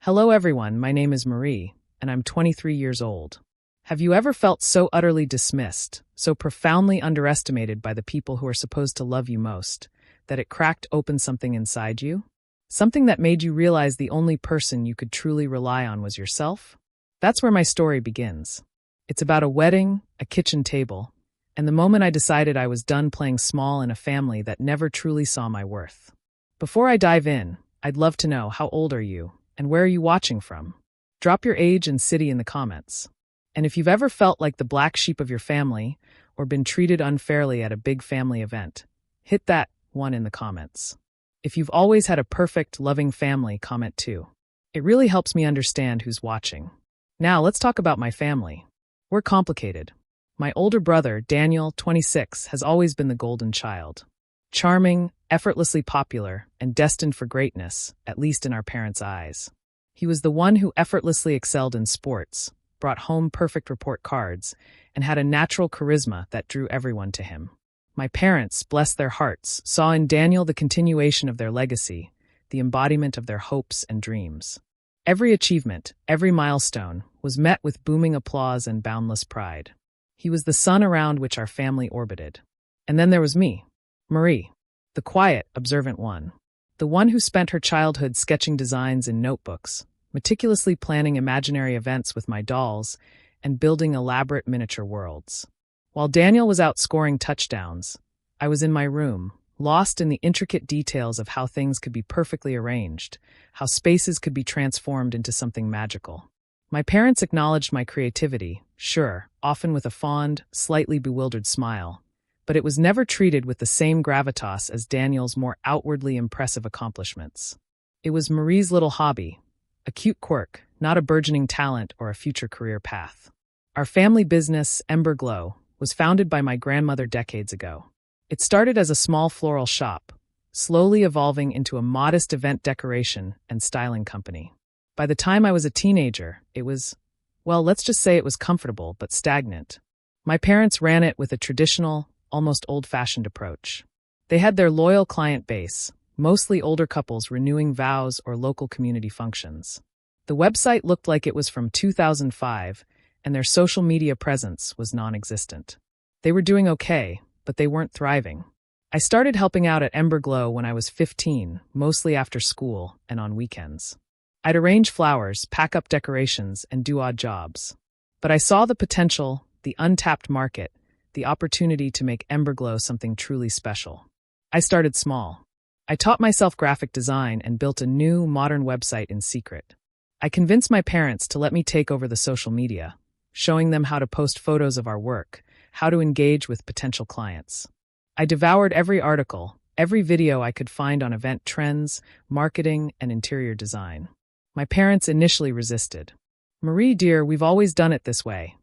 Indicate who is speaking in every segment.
Speaker 1: Hello everyone, my name is Marie, and I'm 23 years old. Have you ever felt so utterly dismissed, so profoundly underestimated by the people who are supposed to love you most, that it cracked open something inside you? Something that made you realize the only person you could truly rely on was yourself? That's where my story begins. It's about a wedding, a kitchen table, and the moment I decided I was done playing small in a family that never truly saw my worth. Before I dive in, I'd love to know, how old are you? And where are you watching from? Drop your age and city in the comments. And if you've ever felt like the black sheep of your family or been treated unfairly at a big family event, hit that one in the comments. If you've always had a perfect, loving family, comment too. It really helps me understand who's watching. Now let's talk about my family. We're complicated. My older brother, Daniel, 26, has always been the golden child. Charming, effortlessly popular, and destined for greatness, at least in our parents' eyes. He was the one who effortlessly excelled in sports, brought home perfect report cards, and had a natural charisma that drew everyone to him. My parents, bless their hearts, saw in Daniel the continuation of their legacy, the embodiment of their hopes and dreams. Every achievement, every milestone, was met with booming applause and boundless pride. He was the sun around which our family orbited. And then there was me, Marie, the quiet, observant one. The one who spent her childhood sketching designs in notebooks, meticulously planning imaginary events with my dolls, and building elaborate miniature worlds. While Daniel was out scoring touchdowns, I was in my room, lost in the intricate details of how things could be perfectly arranged, how spaces could be transformed into something magical. My parents acknowledged my creativity, sure, often with a fond, slightly bewildered smile, but it was never treated with the same gravitas as Daniel's more outwardly impressive accomplishments. It was Marie's little hobby, a cute quirk, not a burgeoning talent or a future career path. Our family business, Ember Glow, was founded by my grandmother decades ago. It started as a small floral shop, slowly evolving into a modest event decoration and styling company. By the time I was a teenager, it was, well, let's just say it was comfortable but stagnant. My parents ran it with a traditional, almost old-fashioned approach. They had their loyal client base, mostly older couples renewing vows or local community functions. The website looked like it was from 2005, and their social media presence was non-existent. They were doing okay, but they weren't thriving. I started helping out at Ember Glow when I was 15, mostly after school and on weekends. I'd arrange flowers, pack up decorations, and do odd jobs. But I saw the potential, the untapped market, the opportunity to make Ember Glow something truly special. I started small. I taught myself graphic design and built a new, modern website in secret. I convinced my parents to let me take over the social media, showing them how to post photos of our work, how to engage with potential clients. I devoured every article, every video I could find on event trends, marketing, and interior design. My parents initially resisted. "Marie, dear, we've always done it this way,"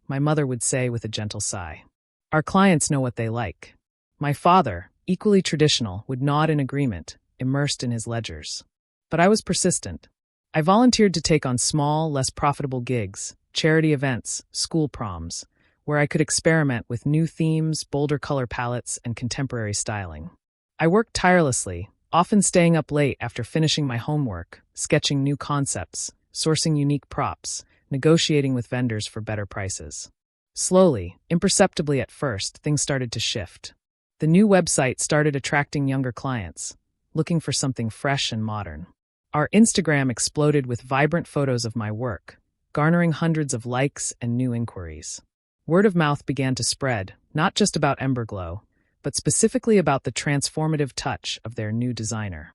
Speaker 1: my mother would say with a gentle sigh. "Our clients know what they like." My father, equally traditional, would nod in agreement, immersed in his ledgers. But I was persistent. I volunteered to take on small, less profitable gigs, charity events, school proms, where I could experiment with new themes, bolder color palettes, and contemporary styling. I worked tirelessly, often staying up late after finishing my homework, sketching new concepts, sourcing unique props, negotiating with vendors for better prices. Slowly, imperceptibly at first, things started to shift. The new website started attracting younger clients, looking for something fresh and modern. Our Instagram exploded with vibrant photos of my work, garnering hundreds of likes and new inquiries. Word of mouth began to spread, not just about Ember Glow, but specifically about the transformative touch of their new designer.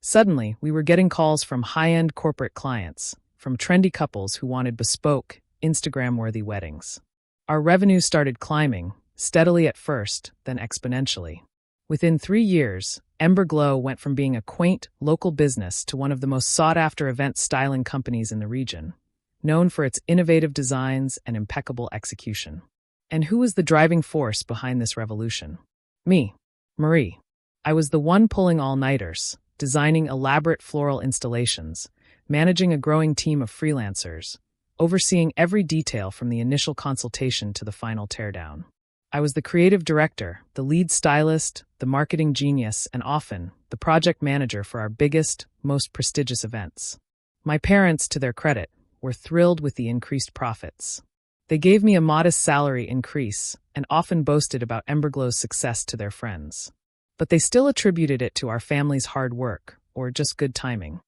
Speaker 1: Suddenly, we were getting calls from high-end corporate clients, from trendy couples who wanted bespoke, Instagram-worthy weddings. Our revenue started climbing, steadily at first, then exponentially. Within 3 years, Ember Glow went from being a quaint, local business to one of the most sought-after event styling companies in the region, known for its innovative designs and impeccable execution. And who was the driving force behind this revolution? Me, Marie. I was the one pulling all-nighters, designing elaborate floral installations, managing a growing team of freelancers, overseeing every detail from the initial consultation to the final teardown. I was the creative director, the lead stylist, the marketing genius, and often the project manager for our biggest, most prestigious events. My parents, to their credit, were thrilled with the increased profits. They gave me a modest salary increase and often boasted about Emberglow's success to their friends. But they still attributed it to our family's hard work, or just good timing.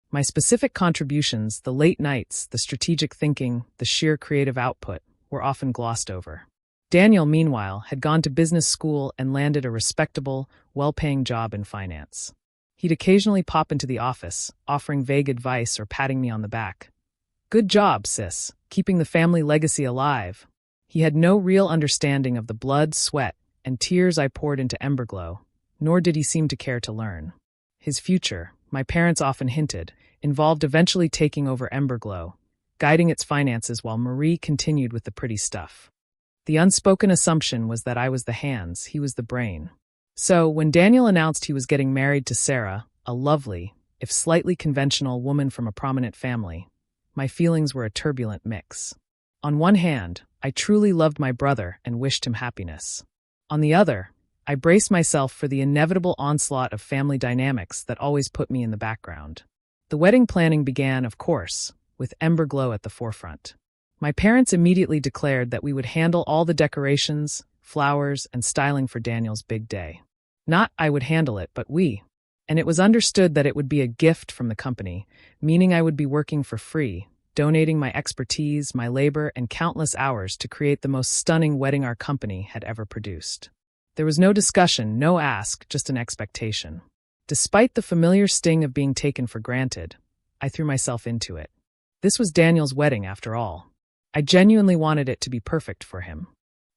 Speaker 1: My specific contributions, the late nights, the strategic thinking, the sheer creative output, were often glossed over. Daniel, meanwhile, had gone to business school and landed a respectable, well-paying job in finance. He'd occasionally pop into the office, offering vague advice or patting me on the back. "Good job, sis, keeping the family legacy alive." He had no real understanding of the blood, sweat, and tears I poured into Emberglow, nor did he seem to care to learn. His future, my parents often hinted, involved eventually taking over Emberglow, guiding its finances while Marie continued with the pretty stuff. The unspoken assumption was that I was the hands, he was the brain. So, when Daniel announced he was getting married to Sarah, a lovely, if slightly conventional woman from a prominent family, my feelings were a turbulent mix. On one hand, I truly loved my brother and wished him happiness. On the other, I braced myself for the inevitable onslaught of family dynamics that always put me in the background. The wedding planning began, of course, with Emberglow at the forefront. My parents immediately declared that we would handle all the decorations, flowers, and styling for Daniel's big day. Not I would handle it, but we. And it was understood that it would be a gift from the company, meaning I would be working for free, donating my expertise, my labor, and countless hours to create the most stunning wedding our company had ever produced. There was no discussion, no ask, just an expectation. Despite the familiar sting of being taken for granted, I threw myself into it. This was Daniel's wedding, after all. I genuinely wanted it to be perfect for him.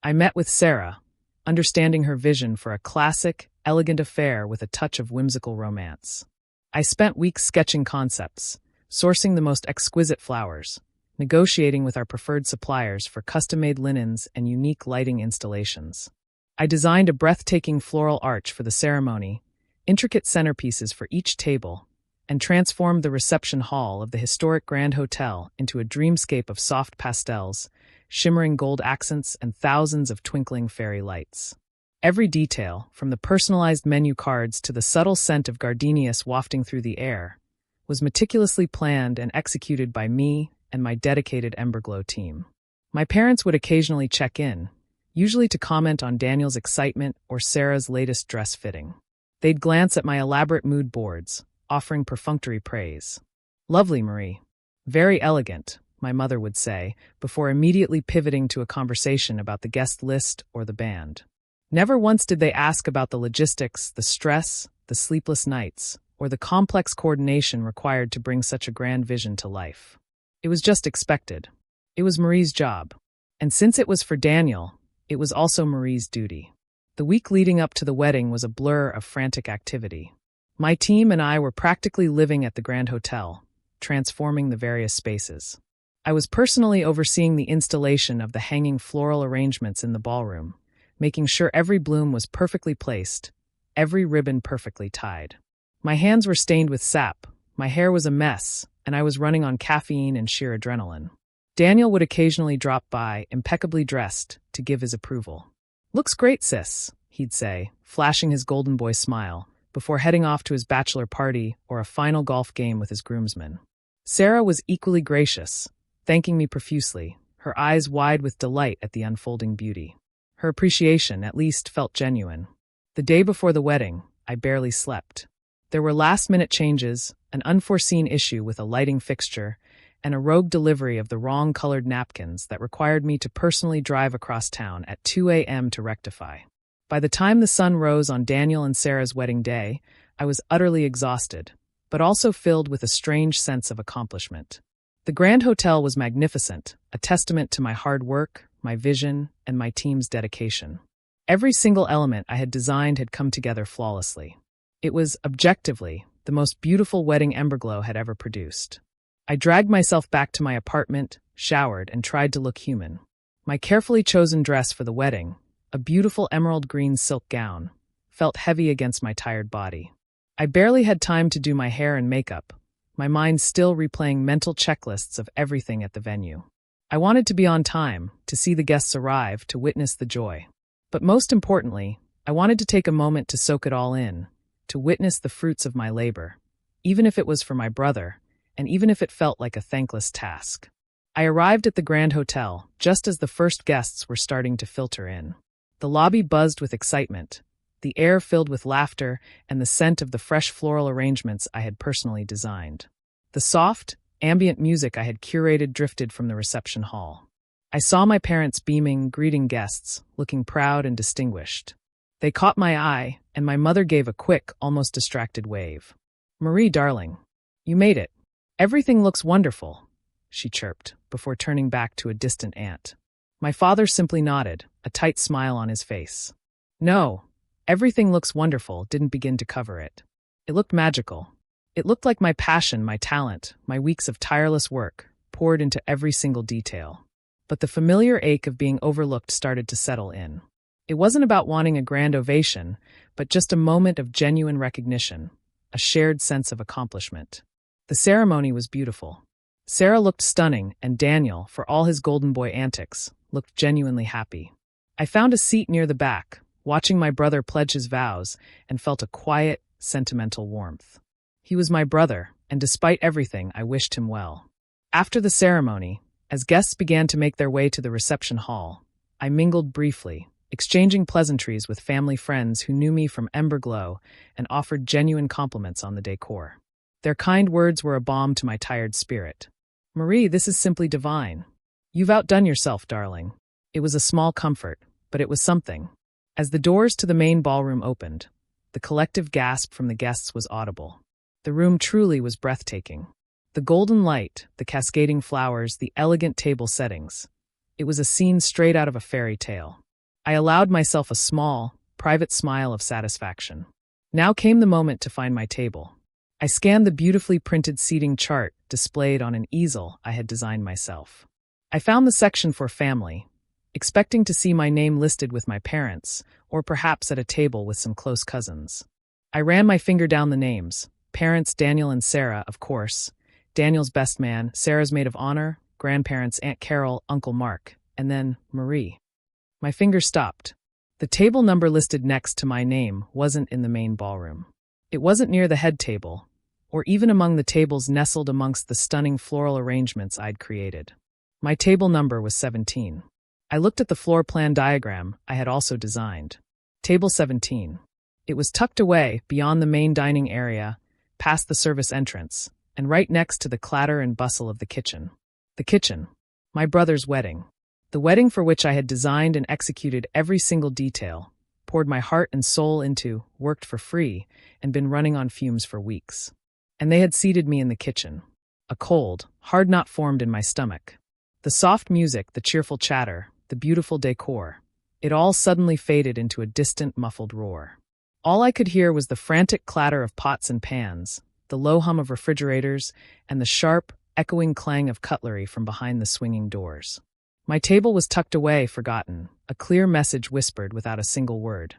Speaker 1: I met with Sarah, understanding her vision for a classic, elegant affair with a touch of whimsical romance. I spent weeks sketching concepts, sourcing the most exquisite flowers, negotiating with our preferred suppliers for custom-made linens and unique lighting installations. I designed a breathtaking floral arch for the ceremony, intricate centerpieces for each table, and transformed the reception hall of the historic Grand Hotel into a dreamscape of soft pastels, shimmering gold accents, and thousands of twinkling fairy lights. Every detail, from the personalized menu cards to the subtle scent of gardenias wafting through the air, was meticulously planned and executed by me and my dedicated Emberglow team. My parents would occasionally check in, usually to comment on Daniel's excitement or Sarah's latest dress fitting. They'd glance at my elaborate mood boards, offering perfunctory praise. "Lovely, Marie. Very elegant," my mother would say, before immediately pivoting to a conversation about the guest list or the band. Never once did they ask about the logistics, the stress, the sleepless nights, or the complex coordination required to bring such a grand vision to life. It was just expected. It was Marie's job. And since it was for Daniel, it was also Marie's duty. The week leading up to the wedding was a blur of frantic activity. My team and I were practically living at the Grand Hotel, transforming the various spaces. I was personally overseeing the installation of the hanging floral arrangements in the ballroom, making sure every bloom was perfectly placed, every ribbon perfectly tied. My hands were stained with sap, my hair was a mess, and I was running on caffeine and sheer adrenaline. Daniel would occasionally drop by, impeccably dressed, to give his approval. "Looks great, sis," he'd say, flashing his golden boy smile, before heading off to his bachelor party or a final golf game with his groomsmen. Sarah was equally gracious, thanking me profusely, her eyes wide with delight at the unfolding beauty. Her appreciation, at least, felt genuine. The day before the wedding, I barely slept. There were last-minute changes, an unforeseen issue with a lighting fixture, and a rogue delivery of the wrong-colored napkins that required me to personally drive across town at 2 a.m. to rectify. By the time the sun rose on Daniel and Sarah's wedding day, I was utterly exhausted, but also filled with a strange sense of accomplishment. The Grand Hotel was magnificent, a testament to my hard work, my vision, and my team's dedication. Every single element I had designed had come together flawlessly. It was, objectively, the most beautiful wedding Emberglow had ever produced. I dragged myself back to my apartment, showered, and tried to look human. My carefully chosen dress for the wedding, a beautiful emerald green silk gown, felt heavy against my tired body. I barely had time to do my hair and makeup, my mind still replaying mental checklists of everything at the venue. I wanted to be on time, to see the guests arrive, to witness the joy. But most importantly, I wanted to take a moment to soak it all in, to witness the fruits of my labor, even if it was for my brother, and even if it felt like a thankless task. I arrived at the Grand Hotel just as the first guests were starting to filter in. The lobby buzzed with excitement, the air filled with laughter and the scent of the fresh floral arrangements I had personally designed. The soft, ambient music I had curated drifted from the reception hall. I saw my parents beaming, greeting guests, looking proud and distinguished. They caught my eye, and my mother gave a quick, almost distracted wave. "Marie, darling, you made it. Everything looks wonderful," she chirped, before turning back to a distant aunt. My father simply nodded, a tight smile on his face. No, everything looks wonderful didn't begin to cover it. It looked magical. It looked like my passion, my talent, my weeks of tireless work, poured into every single detail. But the familiar ache of being overlooked started to settle in. It wasn't about wanting a grand ovation, but just a moment of genuine recognition, a shared sense of accomplishment. The ceremony was beautiful. Sarah looked stunning, and Daniel, for all his golden boy antics, looked genuinely happy. I found a seat near the back, watching my brother pledge his vows, and felt a quiet, sentimental warmth. He was my brother, and despite everything, I wished him well. After the ceremony, as guests began to make their way to the reception hall, I mingled briefly, exchanging pleasantries with family friends who knew me from Emberglow and offered genuine compliments on the decor. Their kind words were a balm to my tired spirit. "Marie, this is simply divine. You've outdone yourself, darling." It was a small comfort, but it was something. As the doors to the main ballroom opened, the collective gasp from the guests was audible. The room truly was breathtaking. The golden light, the cascading flowers, the elegant table settings. It was a scene straight out of a fairy tale. I allowed myself a small, private smile of satisfaction. Now came the moment to find my table. I scanned the beautifully printed seating chart displayed on an easel I had designed myself. I found the section for family, expecting to see my name listed with my parents, or perhaps at a table with some close cousins. I ran my finger down the names. Parents Daniel and Sarah, of course. Daniel's best man, Sarah's maid of honor, grandparents Aunt Carol, Uncle Mark, and then Marie. My finger stopped. The table number listed next to my name wasn't in the main ballroom. It wasn't near the head table, or even among the tables nestled amongst the stunning floral arrangements I'd created. My table number was 17. I looked at the floor plan diagram I had also designed. Table 17. It was tucked away beyond the main dining area, past the service entrance, and right next to the clatter and bustle of the kitchen. The kitchen. My brother's wedding. The wedding for which I had designed and executed every single detail, poured my heart and soul into, worked for free, and been running on fumes for weeks. And they had seated me in the kitchen. A cold, hard knot formed in my stomach. The soft music, the cheerful chatter, the beautiful decor. It all suddenly faded into a distant, muffled roar. All I could hear was the frantic clatter of pots and pans, the low hum of refrigerators, and the sharp, echoing clang of cutlery from behind the swinging doors. My table was tucked away, forgotten, a clear message whispered without a single word.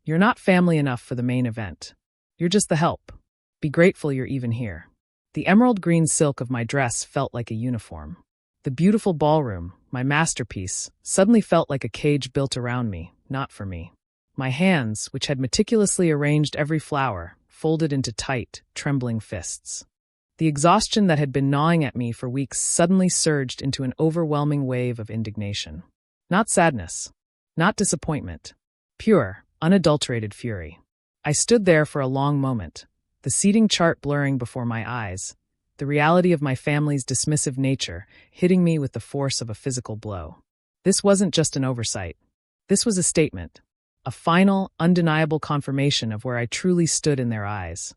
Speaker 1: "You're not family enough for the main event. You're just the help. Be grateful you're even here." The emerald green silk of my dress felt like a uniform. The beautiful ballroom, my masterpiece, suddenly felt like a cage built around me, not for me. My hands, which had meticulously arranged every flower, folded into tight, trembling fists. The exhaustion that had been gnawing at me for weeks suddenly surged into an overwhelming wave of indignation. Not sadness. Not disappointment. Pure, unadulterated fury. I stood there for a long moment, the seating chart blurring before my eyes, the reality of my family's dismissive nature hitting me with the force of a physical blow. This wasn't just an oversight. This was a statement. A final, undeniable confirmation of where I truly stood in their eyes.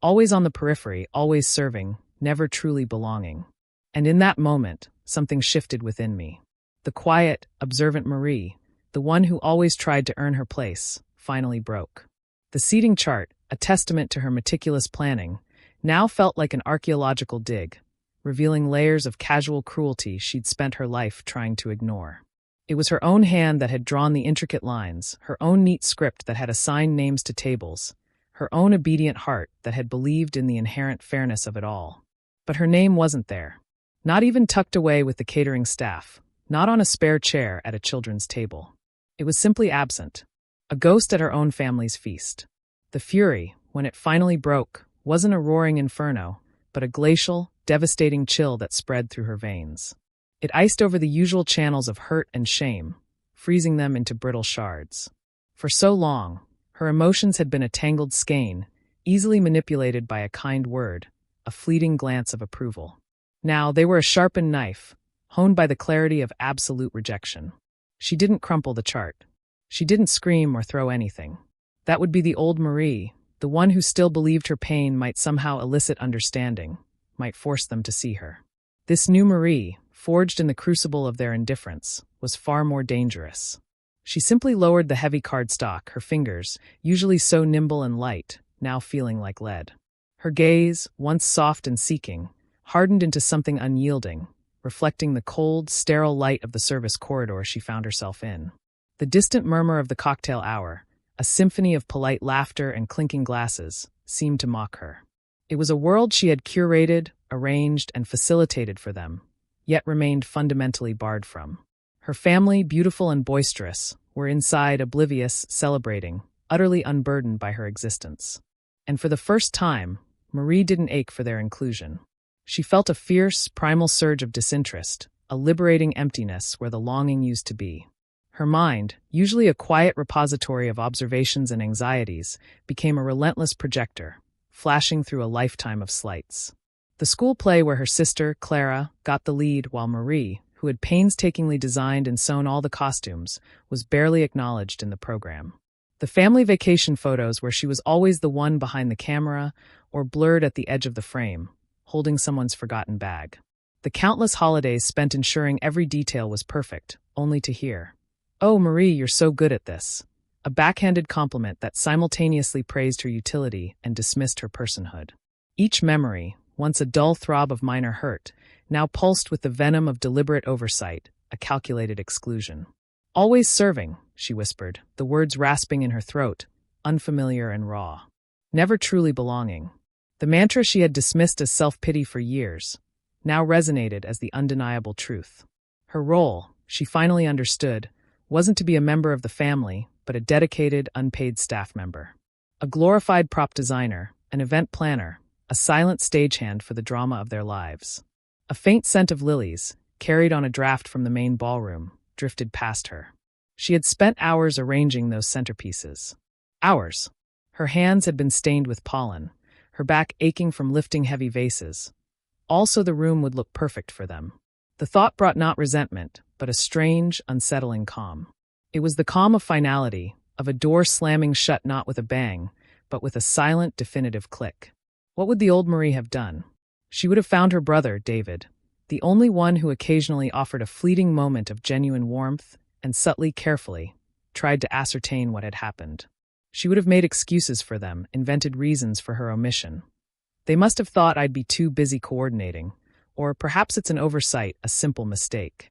Speaker 1: Always on the periphery, always serving, never truly belonging. And in that moment, something shifted within me. The quiet, observant Marie, the one who always tried to earn her place, finally broke. The seating chart, a testament to her meticulous planning, now felt like an archaeological dig, revealing layers of casual cruelty she'd spent her life trying to ignore. It was her own hand that had drawn the intricate lines, her own neat script that had assigned names to tables, her own obedient heart that had believed in the inherent fairness of it all. But her name wasn't there. Not even tucked away with the catering staff, not on a spare chair at a children's table. It was simply absent, a ghost at her own family's feast. The fury, when it finally broke, wasn't a roaring inferno, but a glacial, devastating chill that spread through her veins. It iced over the usual channels of hurt and shame, freezing them into brittle shards. For so long, her emotions had been a tangled skein, easily manipulated by a kind word, a fleeting glance of approval. Now they were a sharpened knife, honed by the clarity of absolute rejection. She didn't crumple the chart. She didn't scream or throw anything. That would be the old Marie, the one who still believed her pain might somehow elicit understanding, might force them to see her. This new Marie, forged in the crucible of their indifference, was far more dangerous. She simply lowered the heavy cardstock, her fingers, usually so nimble and light, now feeling like lead. Her gaze, once soft and seeking, hardened into something unyielding, reflecting the cold, sterile light of the service corridor she found herself in. The distant murmur of the cocktail hour, a symphony of polite laughter and clinking glasses, seemed to mock her. It was a world she had curated, arranged, and facilitated for them, yet remained fundamentally barred from. Her family, beautiful and boisterous, were inside oblivious, celebrating, utterly unburdened by her existence. And for the first time, Marie didn't ache for their inclusion. She felt a fierce, primal surge of disinterest, a liberating emptiness where the longing used to be. Her mind, usually a quiet repository of observations and anxieties, became a relentless projector, flashing through a lifetime of slights. The school play where her sister, Clara, got the lead while Marie, who had painstakingly designed and sewn all the costumes, was barely acknowledged in the program. The family vacation photos where she was always the one behind the camera or blurred at the edge of the frame, holding someone's forgotten bag. The countless holidays spent ensuring every detail was perfect, only to hear, "Oh, Marie, you're so good at this." A backhanded compliment that simultaneously praised her utility and dismissed her personhood. Each memory, once a dull throb of minor hurt, now pulsed with the venom of deliberate oversight, a calculated exclusion. "Always serving," she whispered, the words rasping in her throat, unfamiliar and raw. Never truly belonging. The mantra she had dismissed as self-pity for years, now resonated as the undeniable truth. Her role, she finally understood, wasn't to be a member of the family, but a dedicated, unpaid staff member. A glorified prop designer, an event planner, a silent stagehand for the drama of their lives. A faint scent of lilies, carried on a draft from the main ballroom, drifted past her. She had spent hours arranging those centerpieces. Hours. Her hands had been stained with pollen, her back aching from lifting heavy vases. Also, the room would look perfect for them. The thought brought not resentment, but a strange, unsettling calm. It was the calm of finality, of a door slamming shut not with a bang, but with a silent, definitive click. What would the old Marie have done? She would have found her brother, David, the only one who occasionally offered a fleeting moment of genuine warmth, and subtly, carefully, tried to ascertain what had happened. She would have made excuses for them, invented reasons for her omission. "They must have thought I'd be too busy coordinating, or perhaps it's an oversight, a simple mistake."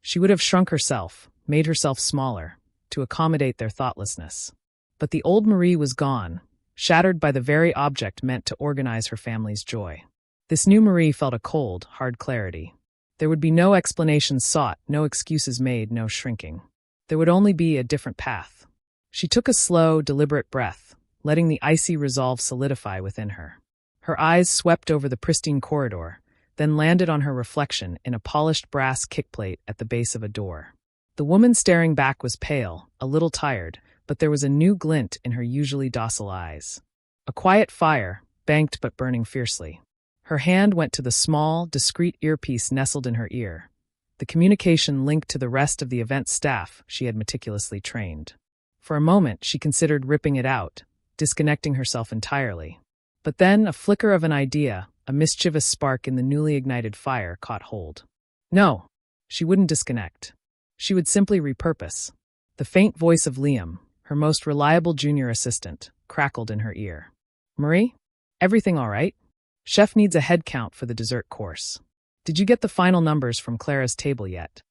Speaker 1: She would have shrunk herself, made herself smaller, to accommodate their thoughtlessness. But the old Marie was gone, shattered by the very object meant to organize her family's joy. This new Marie felt a cold, hard clarity. There would be no explanations sought, no excuses made, no shrinking. There would only be a different path. She took a slow, deliberate breath, letting the icy resolve solidify within her. Her eyes swept over the pristine corridor, then landed on her reflection in a polished brass kickplate at the base of a door. The woman staring back was pale, a little tired, but there was a new glint in her usually docile eyes. A quiet fire, banked but burning fiercely. Her hand went to the small, discreet earpiece nestled in her ear, the communication linked to the rest of the event staff she had meticulously trained. For a moment, she considered ripping it out, disconnecting herself entirely. But then a flicker of an idea, a mischievous spark in the newly ignited fire, caught hold. No, she wouldn't disconnect. She would simply repurpose. The faint voice of Liam, her most reliable junior assistant, crackled in her ear. "Marie? Everything all right? Chef needs a head count for the dessert course. Did you get the final numbers from Clara's table yet?"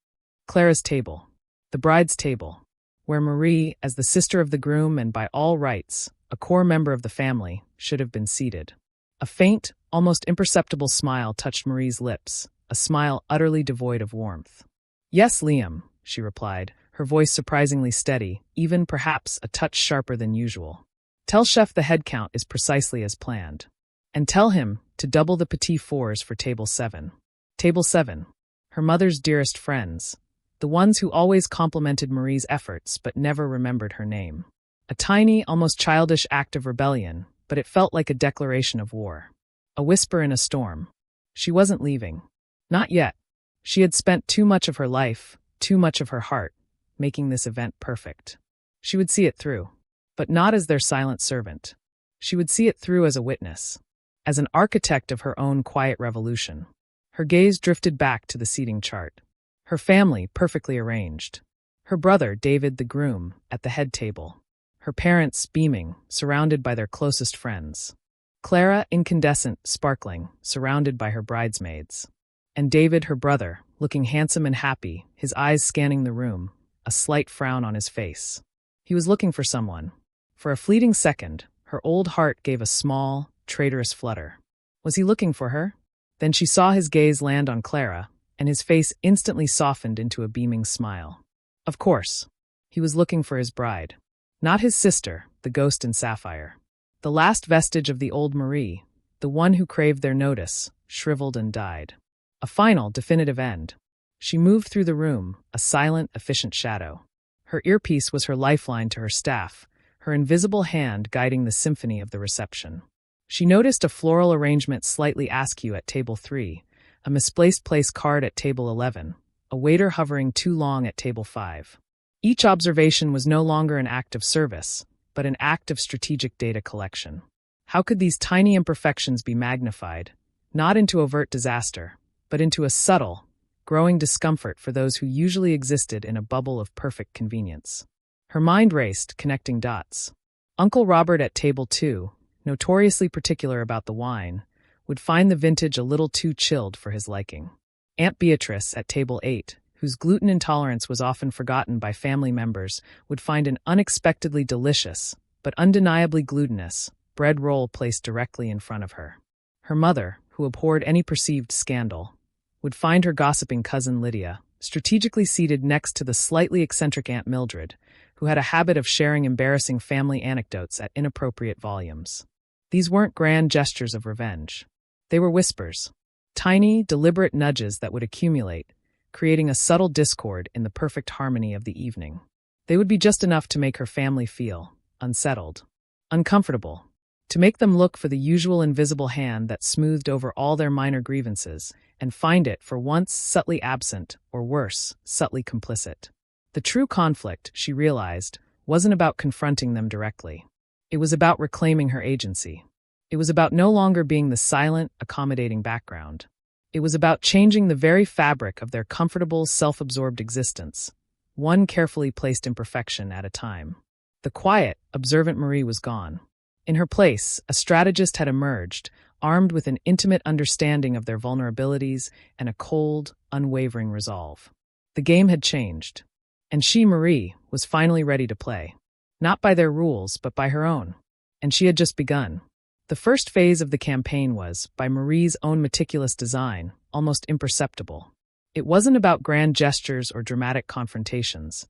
Speaker 1: Clara's table. The bride's table, where Marie, as the sister of the groom and by all rights, a core member of the family, should have been seated. A faint, almost imperceptible smile touched Marie's lips, a smile utterly devoid of warmth. "Yes, Liam," she replied, her voice surprisingly steady, even perhaps a touch sharper than usual. "Tell Chef the head count is precisely as planned." And tell him to double the petit fours for table 7. Table 7. Her mother's dearest friends. The ones who always complimented Marie's efforts but never remembered her name. A tiny, almost childish act of rebellion, but it felt like a declaration of war. A whisper in a storm. She wasn't leaving. Not yet. She had spent too much of her life, too much of her heart, making this event perfect. She would see it through. But not as their silent servant. She would see it through as a witness. As an architect of her own quiet revolution. Her gaze drifted back to the seating chart. Her family perfectly arranged. Her brother, David the groom, at the head table. Her parents beaming, surrounded by their closest friends. Clara, incandescent, sparkling, surrounded by her bridesmaids. And David, her brother, looking handsome and happy, his eyes scanning the room, a slight frown on his face. He was looking for someone. For a fleeting second, her old heart gave a small, traitorous flutter. Was he looking for her? Then she saw his gaze land on Clara, and his face instantly softened into a beaming smile. Of course, he was looking for his bride. Not his sister, the ghost in sapphire. The last vestige of the old Marie, the one who craved their notice, shriveled and died. A final, definitive end. She moved through the room, a silent, efficient shadow. Her earpiece was her lifeline to her staff, her invisible hand guiding the symphony of the reception. She noticed a floral arrangement slightly askew at table 3, a misplaced place card at table 11, a waiter hovering too long at table 5. Each observation was no longer an act of service, but an act of strategic data collection. How could these tiny imperfections be magnified, not into overt disaster, but into a subtle, growing discomfort for those who usually existed in a bubble of perfect convenience? Her mind raced, connecting dots. Uncle Robert at table 2, notoriously particular about the wine, would find the vintage a little too chilled for his liking. Aunt Beatrice at table 8, whose gluten intolerance was often forgotten by family members, would find an unexpectedly delicious, but undeniably glutinous, bread roll placed directly in front of her. Her mother, who abhorred any perceived scandal, would find her gossiping cousin Lydia, strategically seated next to the slightly eccentric Aunt Mildred, who had a habit of sharing embarrassing family anecdotes at inappropriate volumes. These weren't grand gestures of revenge. They were whispers, tiny, deliberate nudges that would accumulate, creating a subtle discord in the perfect harmony of the evening. They would be just enough to make her family feel unsettled, uncomfortable, to make them look for the usual invisible hand that smoothed over all their minor grievances and find it for once subtly absent, or worse, subtly complicit. The true conflict, she realized, wasn't about confronting them directly. It was about reclaiming her agency. It was about no longer being the silent, accommodating background. It was about changing the very fabric of their comfortable, self-absorbed existence, one carefully placed imperfection at a time. The quiet, observant Marie was gone. In her place, a strategist had emerged, armed with an intimate understanding of their vulnerabilities and a cold, unwavering resolve. The game had changed. And she, Marie, was finally ready to play. Not by their rules, but by her own. And she had just begun. The first phase of the campaign was, by Marie's own meticulous design, almost imperceptible. It wasn't about grand gestures or dramatic confrontations.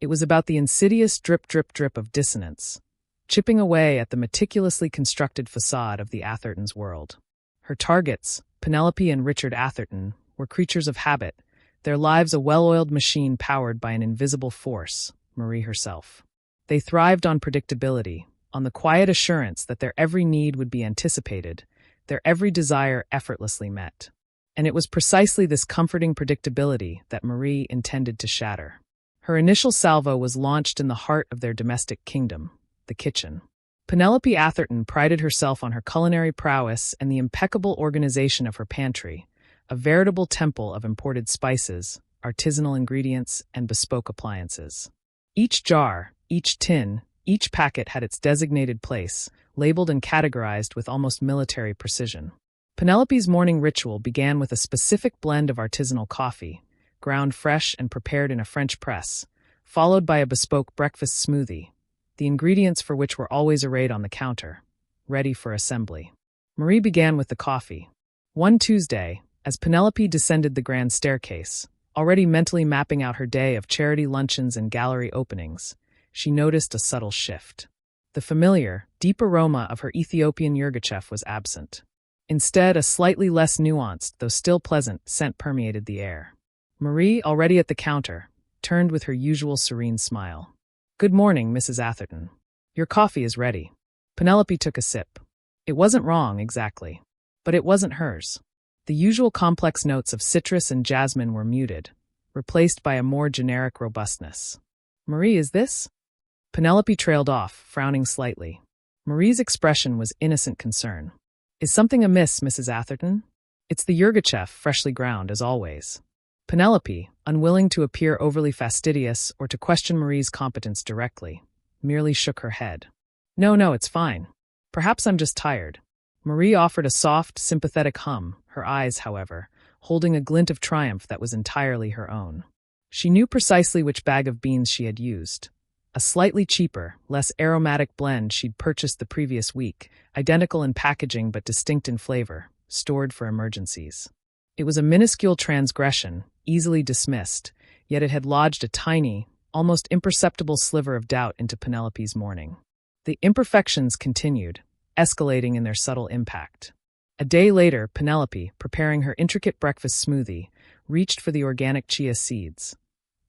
Speaker 1: It was about the insidious drip, drip, drip of dissonance, chipping away at the meticulously constructed facade of the Atherton's world. Her targets, Penelope and Richard Atherton, were creatures of habit, their lives a well-oiled machine powered by an invisible force, Marie herself. They thrived on predictability, on the quiet assurance that their every need would be anticipated, their every desire effortlessly met. And it was precisely this comforting predictability that Marie intended to shatter. Her initial salvo was launched in the heart of their domestic kingdom, the kitchen. Penelope Atherton prided herself on her culinary prowess and the impeccable organization of her pantry, a veritable temple of imported spices, artisanal ingredients, and bespoke appliances. Each jar, each tin, each packet had its designated place, labeled and categorized with almost military precision. Penelope's morning ritual began with a specific blend of artisanal coffee, ground fresh and prepared in a French press, followed by a bespoke breakfast smoothie, the ingredients for which were always arrayed on the counter, ready for assembly. Marie began with the coffee. One Tuesday, as Penelope descended the grand staircase, already mentally mapping out her day of charity luncheons and gallery openings, she noticed a subtle shift. The familiar, deep aroma of her Ethiopian yirgacheffe was absent. Instead, a slightly less nuanced, though still pleasant, scent permeated the air. Marie, already at the counter, turned with her usual serene smile. "Good morning, Mrs. Atherton. Your coffee is ready." Penelope took a sip. It wasn't wrong, exactly. But it wasn't hers. The usual complex notes of citrus and jasmine were muted, replaced by a more generic robustness. "Marie, is this?" Penelope trailed off, frowning slightly. Marie's expression was innocent concern. "Is something amiss, Mrs. Atherton?" "It's the Yirgachev, freshly ground, as always." Penelope, unwilling to appear overly fastidious or to question Marie's competence directly, merely shook her head. No, it's fine. Perhaps I'm just tired." Marie offered a soft, sympathetic hum, her eyes, however, holding a glint of triumph that was entirely her own. She knew precisely which bag of beans she had used. A slightly cheaper, less aromatic blend she'd purchased the previous week, identical in packaging but distinct in flavor, stored for emergencies. It was a minuscule transgression, easily dismissed, yet it had lodged a tiny, almost imperceptible sliver of doubt into Penelope's morning. The imperfections continued, escalating in their subtle impact. A day later, Penelope, preparing her intricate breakfast smoothie, reached for the organic chia seeds,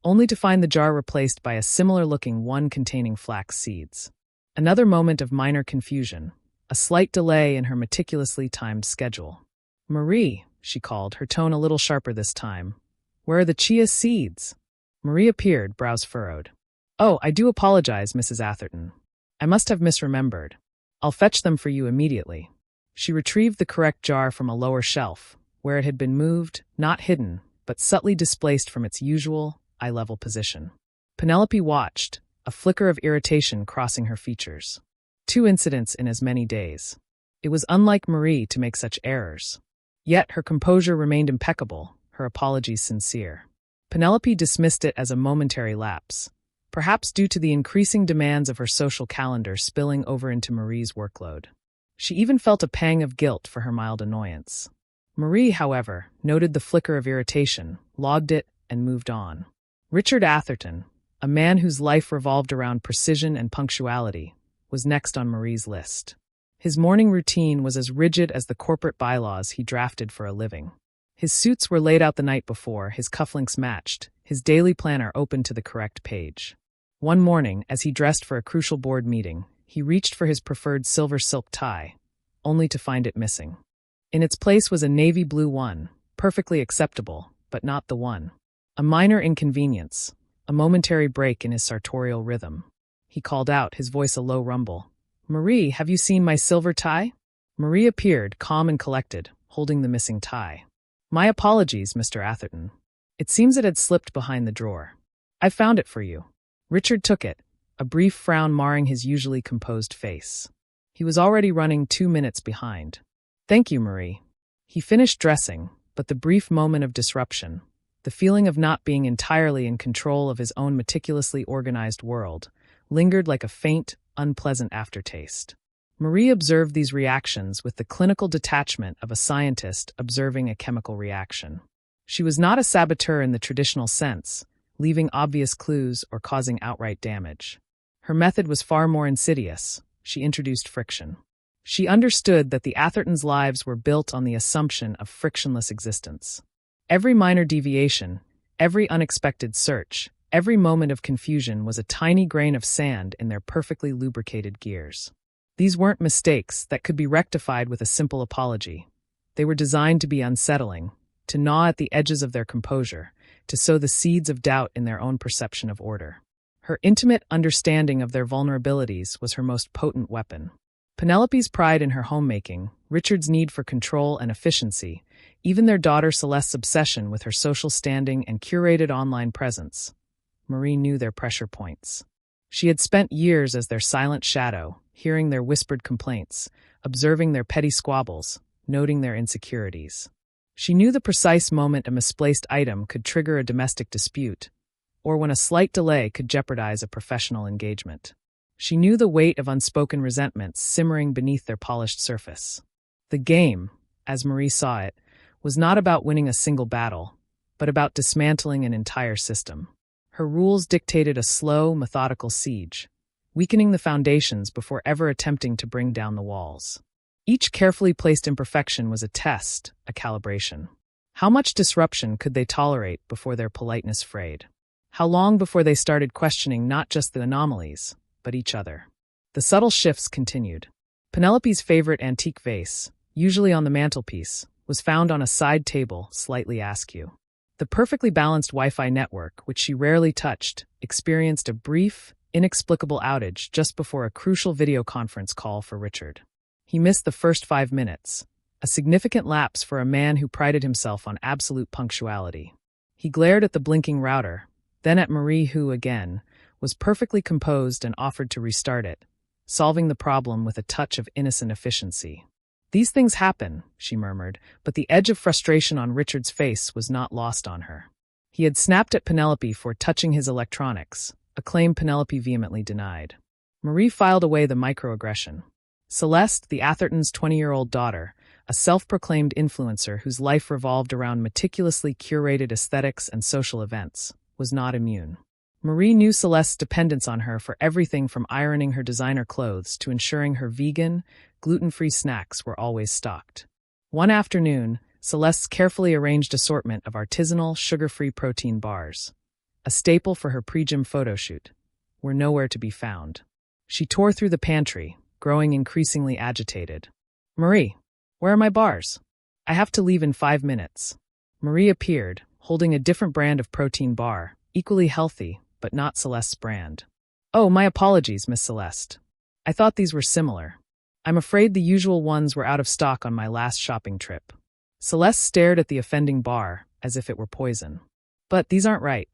Speaker 1: only to find the jar replaced by a similar-looking one containing flax seeds. Another moment of minor confusion, a slight delay in her meticulously timed schedule. "Marie," she called, her tone a little sharper this time. "Where are the chia seeds?" Marie appeared, brows furrowed. "Oh, I do apologize, Mrs. Atherton. I must have misremembered. I'll fetch them for you immediately." She retrieved the correct jar from a lower shelf, where it had been moved, not hidden, but subtly displaced from its usual, eye-level position. Penelope watched, a flicker of irritation crossing her features. 2 incidents in as many days. It was unlike Marie to make such errors. Yet her composure remained impeccable, her apologies sincere. Penelope dismissed it as a momentary lapse, perhaps due to the increasing demands of her social calendar spilling over into Marie's workload. She even felt a pang of guilt for her mild annoyance. Marie, however, noted the flicker of irritation, logged it, and moved on. Richard Atherton, a man whose life revolved around precision and punctuality, was next on Marie's list. His morning routine was as rigid as the corporate bylaws he drafted for a living. His suits were laid out the night before, his cufflinks matched, his daily planner open to the correct page. One morning, as he dressed for a crucial board meeting, he reached for his preferred silver silk tie, only to find it missing. In its place was a navy blue one, perfectly acceptable, but not the one. A minor inconvenience, a momentary break in his sartorial rhythm. He called out, his voice a low rumble. "Marie, have you seen my silver tie?" Marie appeared, calm and collected, holding the missing tie. "My apologies, Mr. Atherton. It seems it had slipped behind the drawer. I found it for you." Richard took it, a brief frown marring his usually composed face. He was already running 2 minutes behind. "Thank you, Marie." He finished dressing, but the brief moment of disruption, the feeling of not being entirely in control of his own meticulously organized world, lingered like a faint, unpleasant aftertaste. Marie observed these reactions with the clinical detachment of a scientist observing a chemical reaction. She was not a saboteur in the traditional sense, leaving obvious clues or causing outright damage. Her method was far more insidious. She introduced friction. She understood that the Athertons' lives were built on the assumption of frictionless existence. Every minor deviation, every unexpected search, every moment of confusion was a tiny grain of sand in their perfectly lubricated gears. These weren't mistakes that could be rectified with a simple apology. They were designed to be unsettling, to gnaw at the edges of their composure, to sow the seeds of doubt in their own perception of order. Her intimate understanding of their vulnerabilities was her most potent weapon. Penelope's pride in her homemaking, Richard's need for control and efficiency, even their daughter Celeste's obsession with her social standing and curated online presence. Marie knew their pressure points. She had spent years as their silent shadow, hearing their whispered complaints, observing their petty squabbles, noting their insecurities. She knew the precise moment a misplaced item could trigger a domestic dispute, or when a slight delay could jeopardize a professional engagement. She knew the weight of unspoken resentments simmering beneath their polished surface. The game, as Marie saw it, was not about winning a single battle, but about dismantling an entire system. Her rules dictated a slow, methodical siege, weakening the foundations before ever attempting to bring down the walls. Each carefully placed imperfection was a test, a calibration. How much disruption could they tolerate before their politeness frayed? How long before they started questioning not just the anomalies, but each other? The subtle shifts continued. Penelope's favorite antique vase, usually on the mantelpiece, was found on a side table, slightly askew. The perfectly balanced Wi-Fi network, which she rarely touched, experienced a brief, inexplicable outage just before a crucial video conference call for Richard. He missed the first 5 minutes, a significant lapse for a man who prided himself on absolute punctuality. He glared at the blinking router, then at Marie who, again, was perfectly composed and offered to restart it, solving the problem with a touch of innocent efficiency. "These things happen," she murmured, but the edge of frustration on Richard's face was not lost on her. He had snapped at Penelope for touching his electronics, a claim Penelope vehemently denied. Marie filed away the microaggression. Celeste, the Athertons' 20-year-old daughter, a self-proclaimed influencer whose life revolved around meticulously curated aesthetics and social events, was not immune. Marie knew Celeste's dependence on her for everything from ironing her designer clothes to ensuring her vegan, gluten-free snacks were always stocked. One afternoon, Celeste's carefully arranged assortment of artisanal, sugar-free protein bars, a staple for her pre-gym photo shoot, were nowhere to be found. She tore through the pantry, growing increasingly agitated. "Marie, where are my bars? I have to leave in 5 minutes." Marie appeared, holding a different brand of protein bar, equally healthy, but not Celeste's brand. "Oh, my apologies, Miss Celeste. I thought these were similar. I'm afraid the usual ones were out of stock on my last shopping trip." Celeste stared at the offending bar, as if it were poison. "But these aren't right.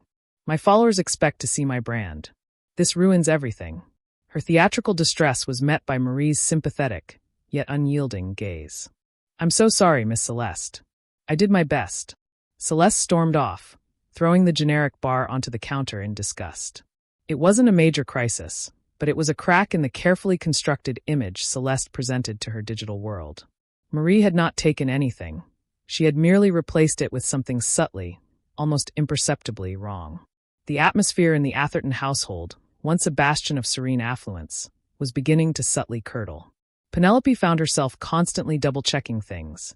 Speaker 1: My followers expect to see my brand. This ruins everything." Her theatrical distress was met by Marie's sympathetic, yet unyielding, gaze. "I'm so sorry, Miss Celeste. I did my best." Celeste stormed off, throwing the generic bar onto the counter in disgust. It wasn't a major crisis, but it was a crack in the carefully constructed image Celeste presented to her digital world. Marie had not taken anything. She had merely replaced it with something subtly, almost imperceptibly wrong. The atmosphere in the Atherton household, once a bastion of serene affluence, was beginning to subtly curdle. Penelope found herself constantly double-checking things,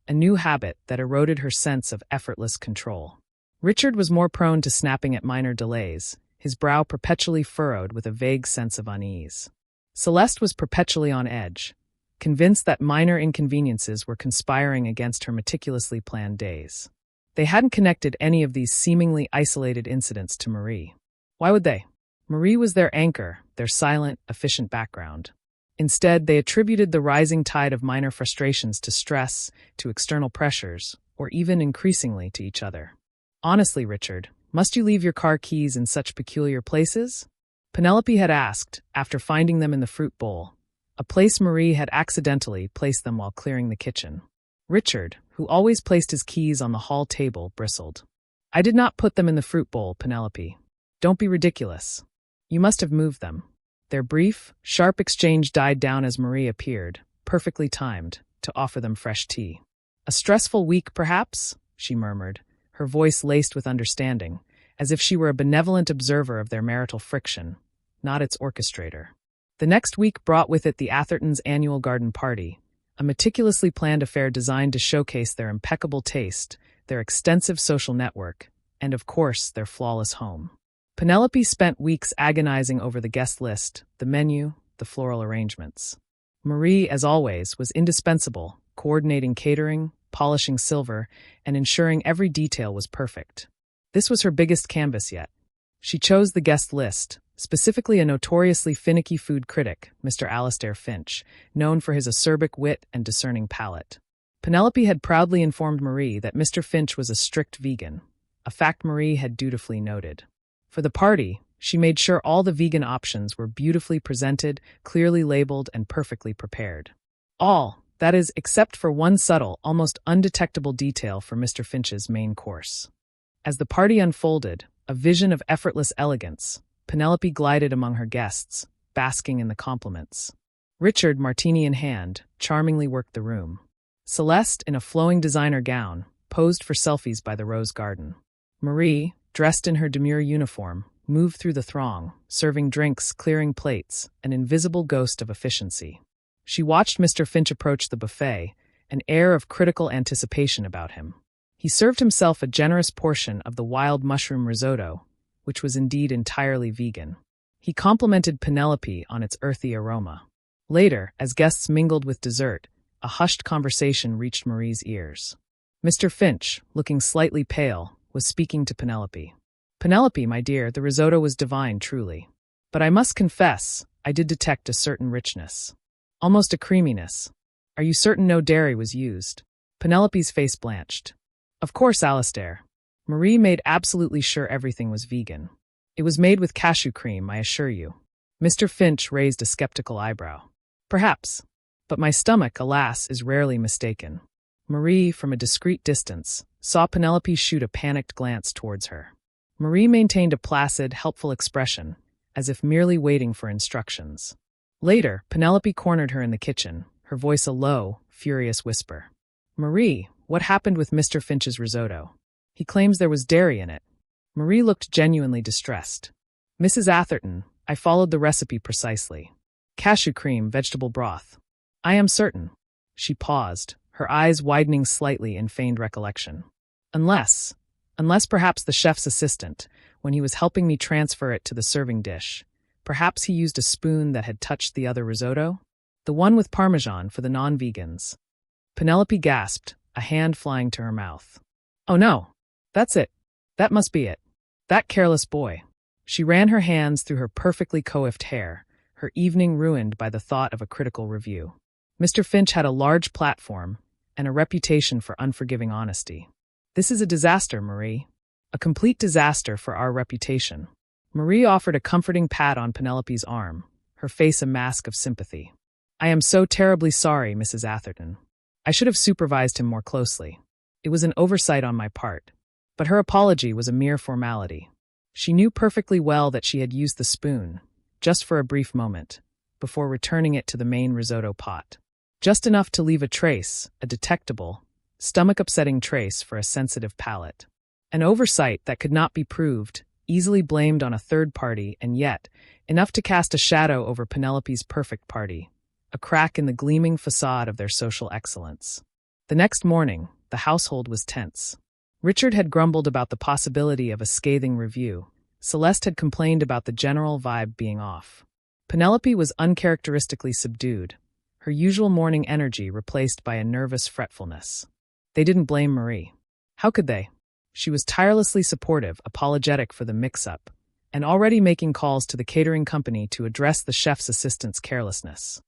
Speaker 1: a new habit that eroded her sense of effortless control. Richard was more prone to snapping at minor delays, his brow perpetually furrowed with a vague sense of unease. Celeste was perpetually on edge, convinced that minor inconveniences were conspiring against her meticulously planned days. They hadn't connected any of these seemingly isolated incidents to Marie. Why would they? Marie was their anchor, their silent, efficient background. Instead, they attributed the rising tide of minor frustrations to stress, to external pressures, or even increasingly to each other. "Honestly, Richard, must you leave your car keys in such peculiar places?" Penelope had asked, after finding them in the fruit bowl, a place Marie had accidentally placed them while clearing the kitchen. Richard, who always placed his keys on the hall table, bristled. "I did not put them in the fruit bowl, Penelope. Don't be ridiculous. You must have moved them." Their brief, sharp exchange died down as Marie appeared, perfectly timed, to offer them fresh tea. "A stressful week, perhaps?" she murmured, her voice laced with understanding, as if she were a benevolent observer of their marital friction, not its orchestrator. The next week brought with it the Athertons' annual garden party, a meticulously planned affair designed to showcase their impeccable taste, their extensive social network, and of course, their flawless home. Penelope spent weeks agonizing over the guest list, the menu, the floral arrangements. Marie, as always, was indispensable, coordinating catering, polishing silver, and ensuring every detail was perfect. This was her biggest canvas yet. She chose the guest list, specifically a notoriously finicky food critic, Mr. Alastair Finch, known for his acerbic wit and discerning palate. Penelope had proudly informed Marie that Mr. Finch was a strict vegan, a fact Marie had dutifully noted. For the party, she made sure all the vegan options were beautifully presented, clearly labeled, and perfectly prepared. All, that is, except for one subtle, almost undetectable detail for Mr. Finch's main course. As the party unfolded, a vision of effortless elegance, Penelope glided among her guests, basking in the compliments. Richard, martini in hand, charmingly worked the room. Celeste, in a flowing designer gown, posed for selfies by the rose garden. Marie, dressed in her demure uniform, moved through the throng, serving drinks, clearing plates, an invisible ghost of efficiency. She watched Mr. Finch approach the buffet, an air of critical anticipation about him. He served himself a generous portion of the wild mushroom risotto, which was indeed entirely vegan. He complimented Penelope on its earthy aroma. Later, as guests mingled with dessert, a hushed conversation reached Marie's ears. Mr. Finch, looking slightly pale, was speaking to Penelope. "Penelope, my dear, the risotto was divine, truly. But I must confess, I did detect a certain richness. Almost a creaminess. Are you certain no dairy was used?" Penelope's face blanched. "Of course, Alistair. Marie made absolutely sure everything was vegan. It was made with cashew cream, I assure you." Mr. Finch raised a skeptical eyebrow. "Perhaps. But my stomach, alas, is rarely mistaken." Marie, from a discreet distance, saw Penelope shoot a panicked glance towards her. Marie maintained a placid, helpful expression, as if merely waiting for instructions. Later, Penelope cornered her in the kitchen, her voice a low, furious whisper. "Marie, what happened with Mr. Finch's risotto? He claims there was dairy in it." Marie looked genuinely distressed. "Mrs. Atherton, I followed the recipe precisely. Cashew cream, vegetable broth. I am certain." She paused, her eyes widening slightly in feigned recollection. Unless perhaps the chef's assistant, when he was helping me transfer it to the serving dish, perhaps he used a spoon that had touched the other risotto? The one with Parmesan for the non-vegans." Penelope gasped, a hand flying to her mouth. "Oh no! That's it. That must be it. That careless boy." She ran her hands through her perfectly coiffed hair, her evening ruined by the thought of a critical review. Mr. Finch had a large platform and a reputation for unforgiving honesty. "This is a disaster, Marie. A complete disaster for our reputation." Marie offered a comforting pat on Penelope's arm, her face a mask of sympathy. "I am so terribly sorry, Mrs. Atherton. I should have supervised him more closely. It was an oversight on my part." But her apology was a mere formality. She knew perfectly well that she had used the spoon, just for a brief moment, before returning it to the main risotto pot. Just enough to leave a trace, a detectable, stomach-upsetting trace for a sensitive palate. An oversight that could not be proved, easily blamed on a third party, and yet enough to cast a shadow over Penelope's perfect party, a crack in the gleaming facade of their social excellence. The next morning, the household was tense. Richard had grumbled about the possibility of a scathing review. Celeste had complained about the general vibe being off. Penelope was uncharacteristically subdued, her usual morning energy replaced by a nervous fretfulness. They didn't blame Marie. How could they? She was tirelessly supportive, apologetic for the mix-up, and already making calls to the catering company to address the chef's assistant's carelessness.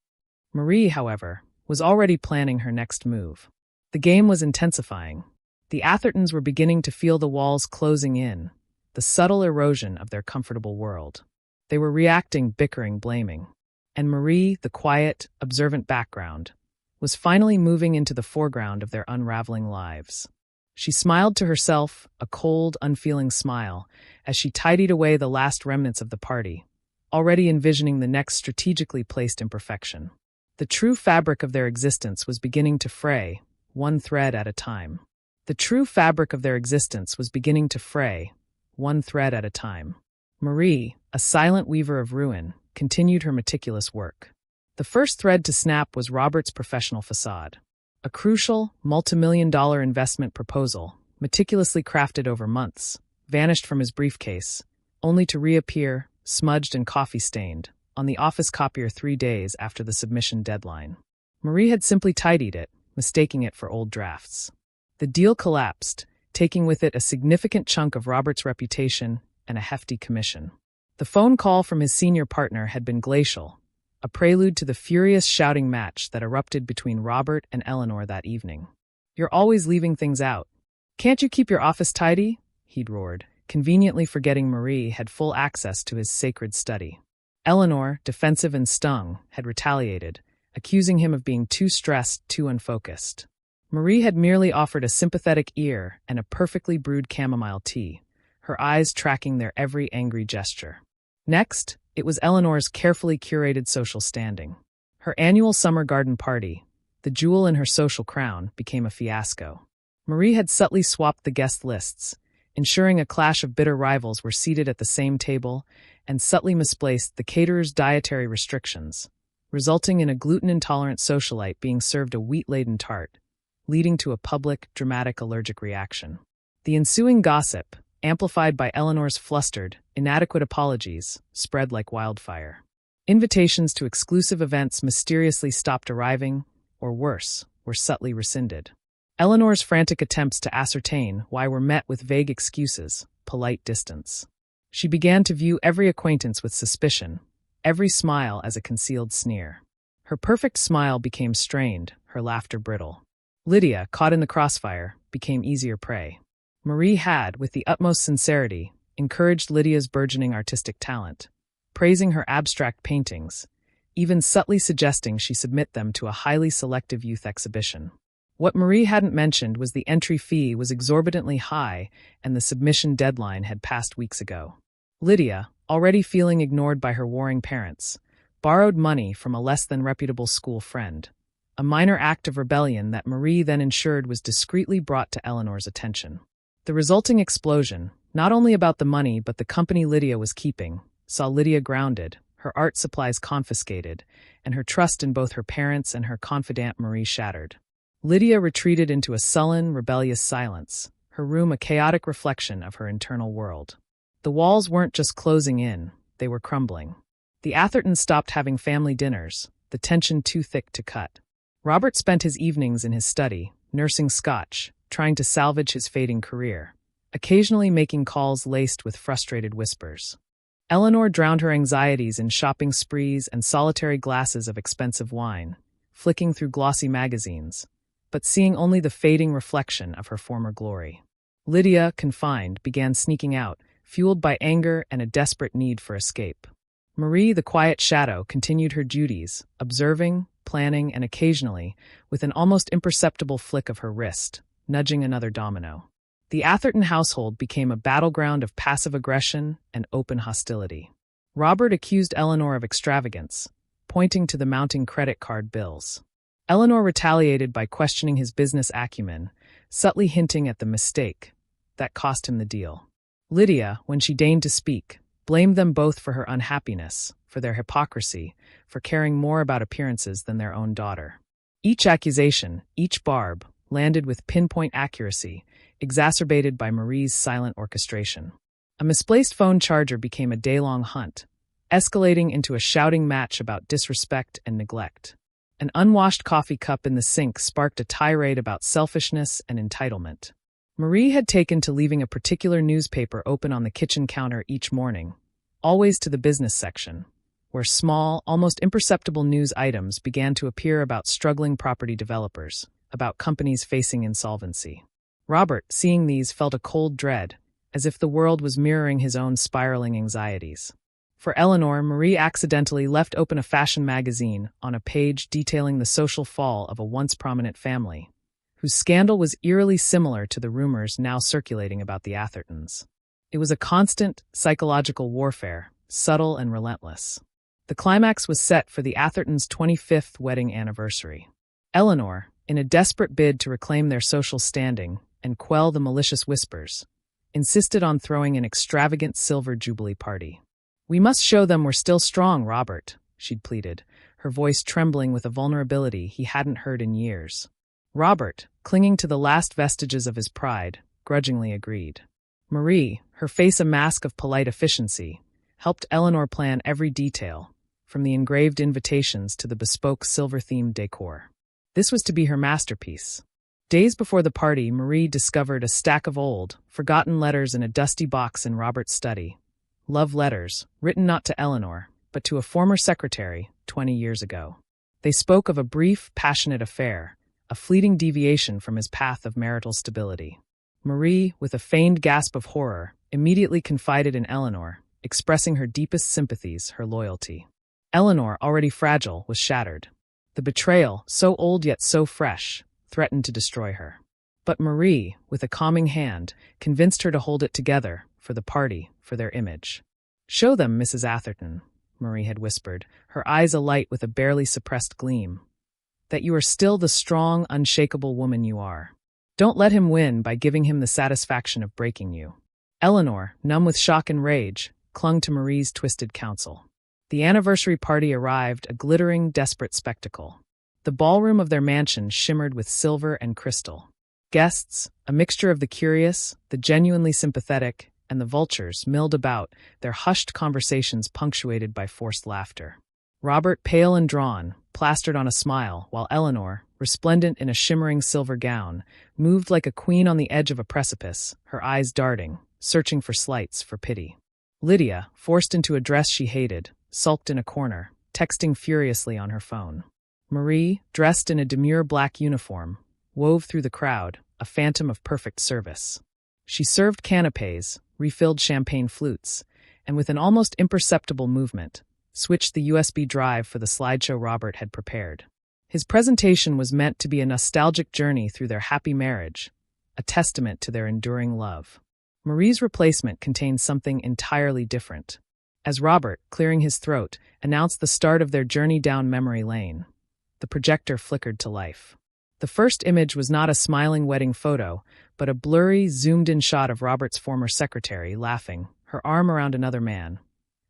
Speaker 1: Marie, however, was already planning her next move. The game was intensifying. The Athertons were beginning to feel the walls closing in, the subtle erosion of their comfortable world. They were reacting, bickering, blaming. And Marie, the quiet, observant background, was finally moving into the foreground of their unraveling lives. She smiled to herself, a cold, unfeeling smile, as she tidied away the last remnants of the party, already envisioning the next strategically placed imperfection. The true fabric of their existence was beginning to fray, one thread at a time. The true fabric of their existence was beginning to fray, one thread at a time. Marie, a silent weaver of ruin, continued her meticulous work. The first thread to snap was Robert's professional facade. A crucial, multimillion-dollar investment proposal, meticulously crafted over months, vanished from his briefcase, only to reappear, smudged and coffee-stained, on the office copier 3 days after the submission deadline. Marie had simply tidied it, mistaking it for old drafts. The deal collapsed, taking with it a significant chunk of Robert's reputation and a hefty commission. The phone call from his senior partner had been glacial, a prelude to the furious shouting match that erupted between Robert and Eleanor that evening. "You're always leaving things out. Can't you keep your office tidy?" he'd roared, conveniently forgetting Marie had full access to his sacred study. Eleanor, defensive and stung, had retaliated, accusing him of being too stressed, too unfocused. Marie had merely offered a sympathetic ear and a perfectly brewed chamomile tea, her eyes tracking their every angry gesture. Next, it was Eleanor's carefully curated social standing. Her annual summer garden party, the jewel in her social crown, became a fiasco. Marie had subtly swapped the guest lists, ensuring a clash of bitter rivals were seated at the same table, and subtly misplaced the caterer's dietary restrictions, resulting in a gluten-intolerant socialite being served a wheat-laden tart, leading to a public, dramatic allergic reaction. The ensuing gossip, amplified by Eleanor's flustered, inadequate apologies, spread like wildfire. Invitations to exclusive events mysteriously stopped arriving, or worse, were subtly rescinded. Eleanor's frantic attempts to ascertain why were met with vague excuses, polite distance. She began to view every acquaintance with suspicion, every smile as a concealed sneer. Her perfect smile became strained, her laughter brittle. Lydia, caught in the crossfire, became easier prey. Marie had, with the utmost sincerity, encouraged Lydia's burgeoning artistic talent, praising her abstract paintings, even subtly suggesting she submit them to a highly selective youth exhibition. What Marie hadn't mentioned was the entry fee was exorbitantly high and the submission deadline had passed weeks ago. Lydia, already feeling ignored by her warring parents, borrowed money from a less than reputable school friend, a minor act of rebellion that Marie then ensured was discreetly brought to Eleanor's attention. The resulting explosion, not only about the money but the company Lydia was keeping, saw Lydia grounded, her art supplies confiscated, and her trust in both her parents and her confidant Marie shattered. Lydia retreated into a sullen, rebellious silence, her room a chaotic reflection of her internal world. The walls weren't just closing in, they were crumbling. The Athertons stopped having family dinners, the tension too thick to cut. Robert spent his evenings in his study, nursing scotch, trying to salvage his fading career, occasionally making calls laced with frustrated whispers. Eleanor drowned her anxieties in shopping sprees and solitary glasses of expensive wine, flicking through glossy magazines, but seeing only the fading reflection of her former glory. Lydia, confined, began sneaking out, fueled by anger and a desperate need for escape. Marie, the quiet shadow, continued her duties, observing, planning, and occasionally, with an almost imperceptible flick of her wrist, nudging another domino. The Atherton household became a battleground of passive aggression and open hostility. Robert accused Eleanor of extravagance, pointing to the mounting credit card bills. Eleanor retaliated by questioning his business acumen, subtly hinting at the mistake that cost him the deal. Lydia, when she deigned to speak, blamed them both for her unhappiness, for their hypocrisy, for caring more about appearances than their own daughter. Each accusation, each barb, landed with pinpoint accuracy, exacerbated by Marie's silent orchestration. A misplaced phone charger became a day-long hunt, escalating into a shouting match about disrespect and neglect. An unwashed coffee cup in the sink sparked a tirade about selfishness and entitlement. Marie had taken to leaving a particular newspaper open on the kitchen counter each morning, always to the business section, where small, almost imperceptible news items began to appear about struggling property developers, about companies facing insolvency. Robert, seeing these, felt a cold dread, as if the world was mirroring his own spiraling anxieties. For Eleanor, Marie accidentally left open a fashion magazine on a page detailing the social fall of a once prominent family, whose scandal was eerily similar to the rumors now circulating about the Athertons. It was a constant, psychological warfare, subtle and relentless. The climax was set for the Athertons' 25th wedding anniversary. Eleanor, in a desperate bid to reclaim their social standing and quell the malicious whispers, insisted on throwing an extravagant silver jubilee party. "We must show them we're still strong, Robert," she'd pleaded, her voice trembling with a vulnerability he hadn't heard in years. Robert, clinging to the last vestiges of his pride, grudgingly agreed. Marie, her face a mask of polite efficiency, helped Eleanor plan every detail, from the engraved invitations to the bespoke silver-themed decor. This was to be her masterpiece. Days before the party, Marie discovered a stack of old, forgotten letters in a dusty box in Robert's study. Love letters, written not to Eleanor, but to a former secretary 20 years ago. They spoke of a brief, passionate affair, a fleeting deviation from his path of marital stability. Marie, with a feigned gasp of horror, immediately confided in Eleanor, expressing her deepest sympathies, her loyalty. Eleanor, already fragile, was shattered. The betrayal, so old yet so fresh, threatened to destroy her. But Marie, with a calming hand, convinced her to hold it together, for the party, for their image. "Show them, Mrs. Atherton," Marie had whispered, her eyes alight with a barely suppressed gleam, "that you are still the strong, unshakable woman you are. Don't let him win by giving him the satisfaction of breaking you." Eleanor, numb with shock and rage, clung to Marie's twisted counsel. The anniversary party arrived, a glittering, desperate spectacle. The ballroom of their mansion shimmered with silver and crystal. Guests, a mixture of the curious, the genuinely sympathetic, and the vultures, milled about, their hushed conversations punctuated by forced laughter. Robert, pale and drawn, plastered on a smile, while Eleanor, resplendent in a shimmering silver gown, moved like a queen on the edge of a precipice, her eyes darting, searching for slights, for pity. Lydia, forced into a dress she hated, sulked in a corner, texting furiously on her phone. Marie, dressed in a demure black uniform, wove through the crowd, a phantom of perfect service. She served canapés, refilled champagne flutes, and with an almost imperceptible movement, switched the USB drive for the slideshow Robert had prepared. His presentation was meant to be a nostalgic journey through their happy marriage, a testament to their enduring love. Marie's replacement contained something entirely different. As Robert, clearing his throat, announced the start of their journey down memory lane, the projector flickered to life. The first image was not a smiling wedding photo, but a blurry, zoomed-in shot of Robert's former secretary, laughing, her arm around another man.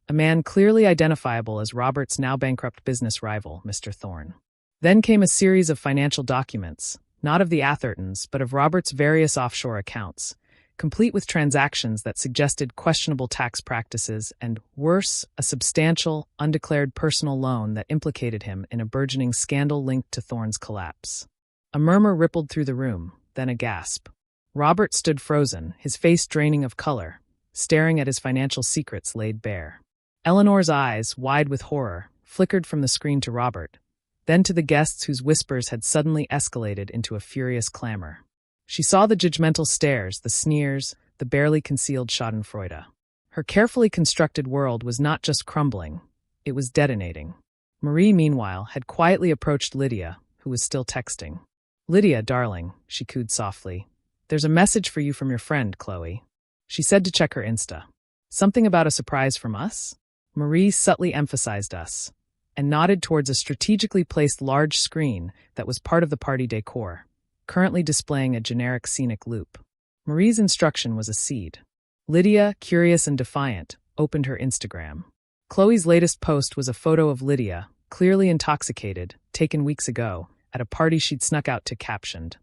Speaker 1: A man clearly identifiable as Robert's now-bankrupt business rival, Mr. Thorne. Then came a series of financial documents, not of the Athertons, but of Robert's various offshore accounts, complete with transactions that suggested questionable tax practices and, worse, a substantial, undeclared personal loan that implicated him in a burgeoning scandal linked to Thorne's collapse. A murmur rippled through the room, then a gasp. Robert stood frozen, his face draining of color, staring at his financial secrets laid bare. Eleanor's eyes, wide with horror, flickered from the screen to Robert, then to the guests whose whispers had suddenly escalated into a furious clamor. She saw the judgmental stares, the sneers, the barely concealed schadenfreude. Her carefully constructed world was not just crumbling, it was detonating. Marie, meanwhile, had quietly approached Lydia, who was still texting. "Lydia, darling," she cooed softly. "There's a message for you from your friend, Chloe." She said to check her Insta. "Something about a surprise from us?" Marie subtly emphasized us, and nodded towards a strategically placed large screen that was part of the party decor, currently displaying a generic scenic loop. Marie's instruction was a seed. Lydia, curious and defiant, opened her Instagram. Chloe's latest post was a photo of Lydia, clearly intoxicated, taken weeks ago, at a party she'd snuck out to, captioned,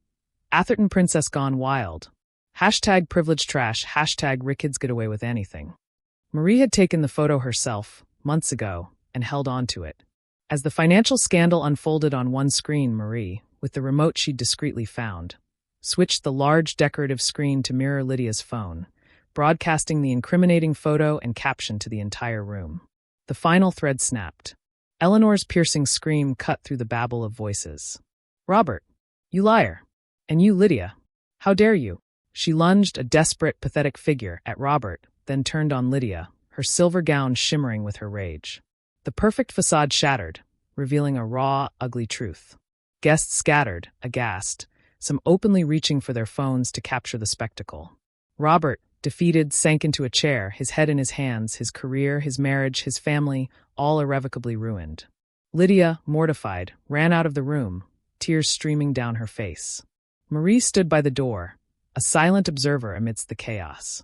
Speaker 1: "Atherton Princess Gone Wild. Hashtag privilege trash, hashtag Rickids get away with anything." Marie had taken the photo herself, months ago, and held on to it. As the financial scandal unfolded on one screen, Marie, with the remote she'd discreetly found, switched the large decorative screen to mirror Lydia's phone, broadcasting the incriminating photo and caption to the entire room. The final thread snapped. Eleanor's piercing scream cut through the babble of voices. "Robert, you liar! And you, Lydia! How dare you!" She lunged, a desperate, pathetic figure, at Robert, then turned on Lydia, her silver gown shimmering with her rage. The perfect facade shattered, revealing a raw, ugly truth. Guests scattered, aghast, some openly reaching for their phones to capture the spectacle. Robert, defeated, sank into a chair, his head in his hands, his career, his marriage, his family, all irrevocably ruined. Lydia, mortified, ran out of the room, tears streaming down her face. Marie stood by the door, a silent observer amidst the chaos.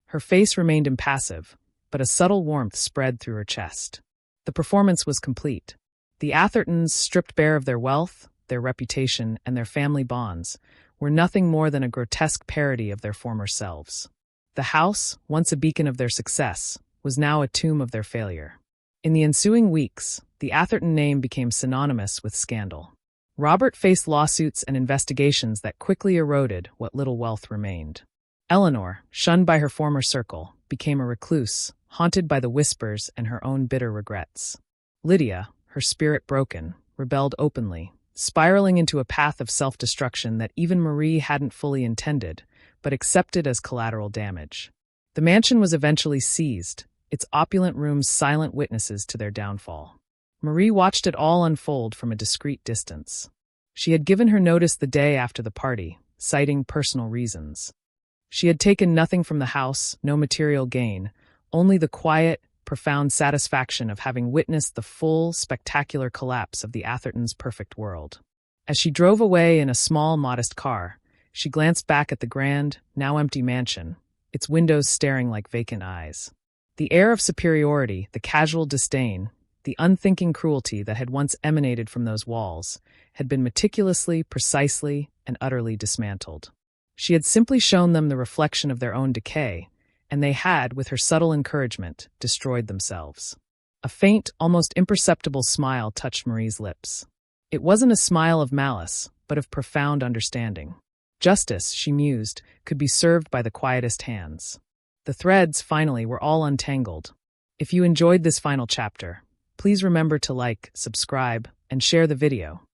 Speaker 1: Her face remained impassive, but a subtle warmth spread through her chest. The performance was complete. The Athertons, stripped bare of their wealth, their reputation, and their family bonds, were nothing more than a grotesque parody of their former selves. The house, once a beacon of their success, was now a tomb of their failure. In the ensuing weeks, the Atherton name became synonymous with scandal. Robert faced lawsuits and investigations that quickly eroded what little wealth remained. Eleanor, shunned by her former circle, became a recluse, haunted by the whispers and her own bitter regrets. Lydia, her spirit broken, rebelled openly, spiraling into a path of self-destruction that even Marie hadn't fully intended, but accepted as collateral damage. The mansion was eventually seized, its opulent rooms silent witnesses to their downfall. Marie watched it all unfold from a discreet distance. She had given her notice the day after the party, citing personal reasons. She had taken nothing from the house, no material gain, only the quiet, profound satisfaction of having witnessed the full, spectacular collapse of the Athertons' perfect world. As she drove away in a small, modest car, she glanced back at the grand, now empty mansion, its windows staring like vacant eyes. The air of superiority, the casual disdain, the unthinking cruelty that had once emanated from those walls had been meticulously, precisely, and utterly dismantled. She had simply shown them the reflection of their own decay, and they had, with her subtle encouragement, destroyed themselves. A faint, almost imperceptible smile touched Marie's lips. It wasn't a smile of malice, but of profound understanding. Justice, she mused, could be served by the quietest hands. The threads, finally, were all untangled. If you enjoyed this final chapter, please remember to like, subscribe, and share the video.